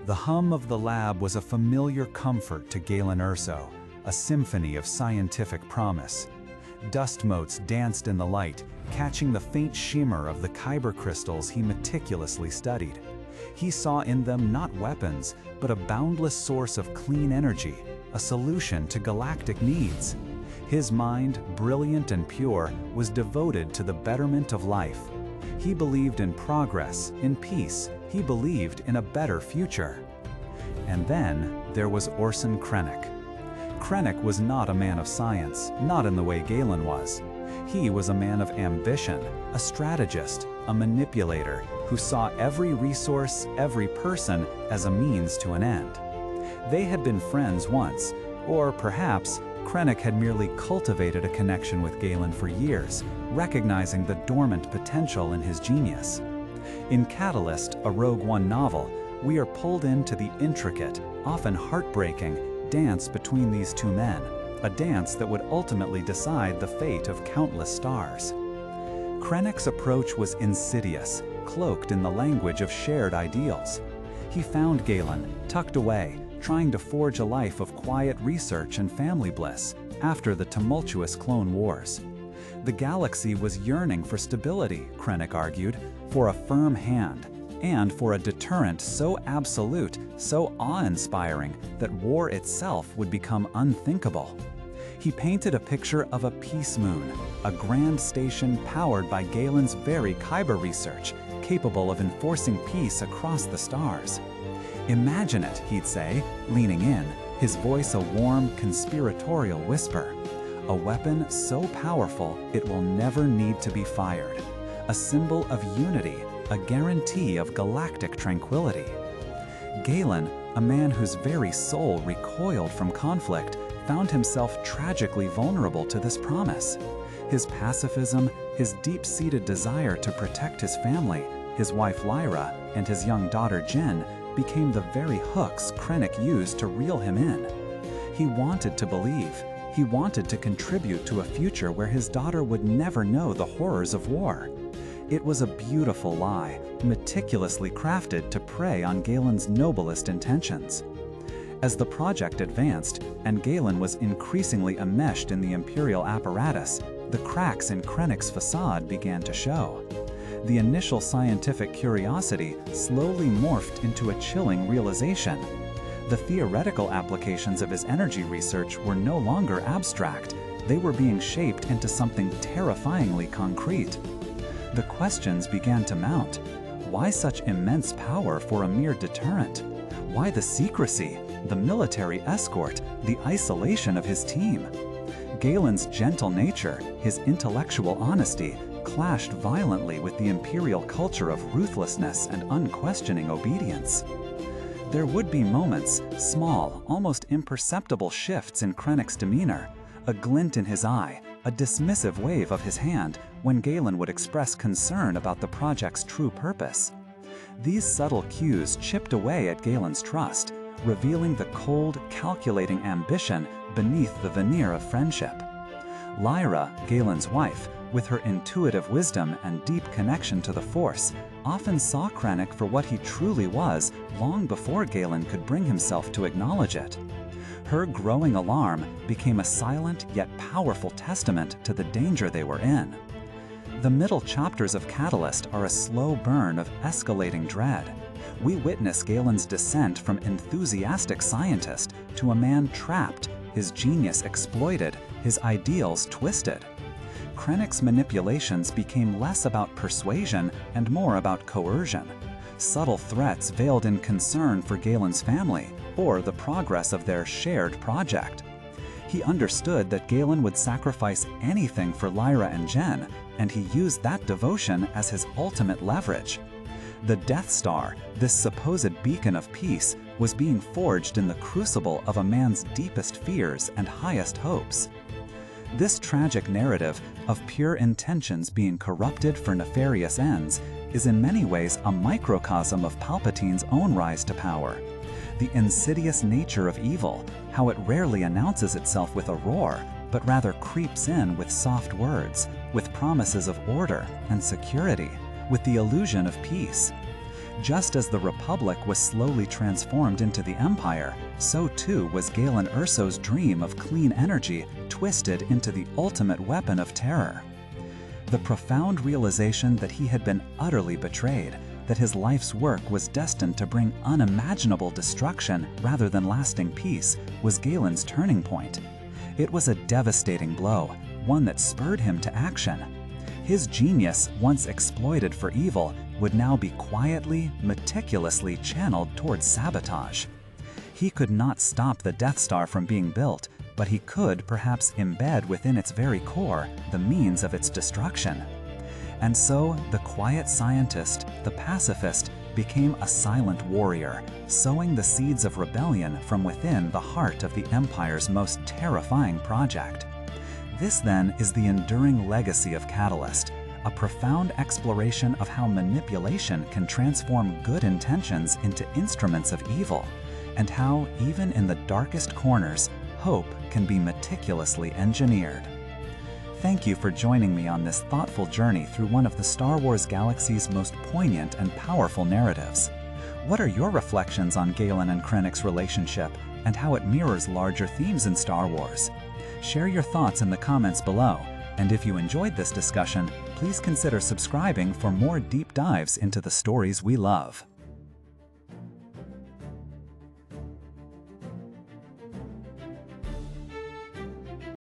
The hum of the lab was a familiar comfort to Galen Erso, a symphony of scientific promise. Dust motes danced in the light, catching the faint shimmer of the kyber crystals he meticulously studied. He saw in them not weapons, but a boundless source of clean energy, a solution to galactic needs. His mind, brilliant and pure, was devoted to the betterment of life. He believed in progress, in peace. He believed in a better future. And then there was Orson Krennic. Krennic was not a man of science, not in the way Galen was. He was a man of ambition, a strategist, a manipulator, who saw every resource, every person, as a means to an end. They had been friends once, or perhaps Krennic had merely cultivated a connection with Galen for years, recognizing the dormant potential in his genius. In Catalyst, a Rogue One novel, we are pulled into the intricate, often heartbreaking, dance between these two men, a dance that would ultimately decide the fate of countless stars. Krennic's approach was insidious, cloaked in the language of shared ideals. He found Galen, tucked away, trying to forge a life of quiet research and family bliss after the tumultuous Clone Wars. The galaxy was yearning for stability, Krennic argued, for a firm hand, and for a deterrent so absolute, so awe-inspiring, that war itself would become unthinkable. He painted a picture of a peace moon, a grand station powered by Galen's very kyber research, capable of enforcing peace across the stars. "Imagine it," he'd say, leaning in, his voice a warm, conspiratorial whisper. "A weapon so powerful it will never need to be fired. A symbol of unity, a guarantee of galactic tranquility." Galen, a man whose very soul recoiled from conflict, found himself tragically vulnerable to this promise. His pacifism, his deep-seated desire to protect his family, his wife Lyra, and his young daughter Jen, became the very hooks Krennic used to reel him in. He wanted to believe. He wanted to contribute to a future where his daughter would never know the horrors of war. It was a beautiful lie, meticulously crafted to prey on Galen's noblest intentions. As the project advanced, and Galen was increasingly enmeshed in the Imperial apparatus, the cracks in Krennic's facade began to show. The initial scientific curiosity slowly morphed into a chilling realization. The theoretical applications of his energy research were no longer abstract. They were being shaped into something terrifyingly concrete. The questions began to mount. Why such immense power for a mere deterrent? Why the secrecy, the military escort, the isolation of his team? Galen's gentle nature, his intellectual honesty, clashed violently with the Imperial culture of ruthlessness and unquestioning obedience. There would be moments, small, almost imperceptible shifts in Krennic's demeanor, a glint in his eye, a dismissive wave of his hand when Galen would express concern about the project's true purpose. These subtle cues chipped away at Galen's trust, revealing the cold, calculating ambition beneath the veneer of friendship. Lyra, Galen's wife, with her intuitive wisdom and deep connection to the Force, often saw Krennic for what he truly was long before Galen could bring himself to acknowledge it. Her growing alarm became a silent yet powerful testament to the danger they were in. The middle chapters of Catalyst are a slow burn of escalating dread. We witness Galen's descent from enthusiastic scientist to a man trapped, his genius exploited, his ideals twisted. Krennic's manipulations became less about persuasion and more about coercion. Subtle threats veiled in concern for Galen's family or the progress of their shared project. He understood that Galen would sacrifice anything for Lyra and Jen, and he used that devotion as his ultimate leverage. The Death Star, this supposed beacon of peace, was being forged in the crucible of a man's deepest fears and highest hopes. This tragic narrative of pure intentions being corrupted for nefarious ends is in many ways a microcosm of Palpatine's own rise to power. The insidious nature of evil, how it rarely announces itself with a roar, but rather creeps in with soft words, with promises of order and security, with the illusion of peace. Just as the Republic was slowly transformed into the Empire, so too was Galen Erso's dream of clean energy twisted into the ultimate weapon of terror. The profound realization that he had been utterly betrayed, that his life's work was destined to bring unimaginable destruction rather than lasting peace, was Galen's turning point. It was a devastating blow, one that spurred him to action. His genius, once exploited for evil, would now be quietly, meticulously channeled towards sabotage. He could not stop the Death Star from being built, but he could perhaps embed within its very core the means of its destruction. And so, the quiet scientist, the pacifist, became a silent warrior, sowing the seeds of rebellion from within the heart of the Empire's most terrifying project. This, then, is the enduring legacy of Catalyst, a profound exploration of how manipulation can transform good intentions into instruments of evil, and how, even in the darkest corners, hope can be meticulously engineered. Thank you for joining me on this thoughtful journey through one of the Star Wars galaxy's most poignant and powerful narratives. What are your reflections on Galen and Krennic's relationship and how it mirrors larger themes in Star Wars? Share your thoughts in the comments below, and if you enjoyed this discussion, please consider subscribing for more deep dives into the stories we love.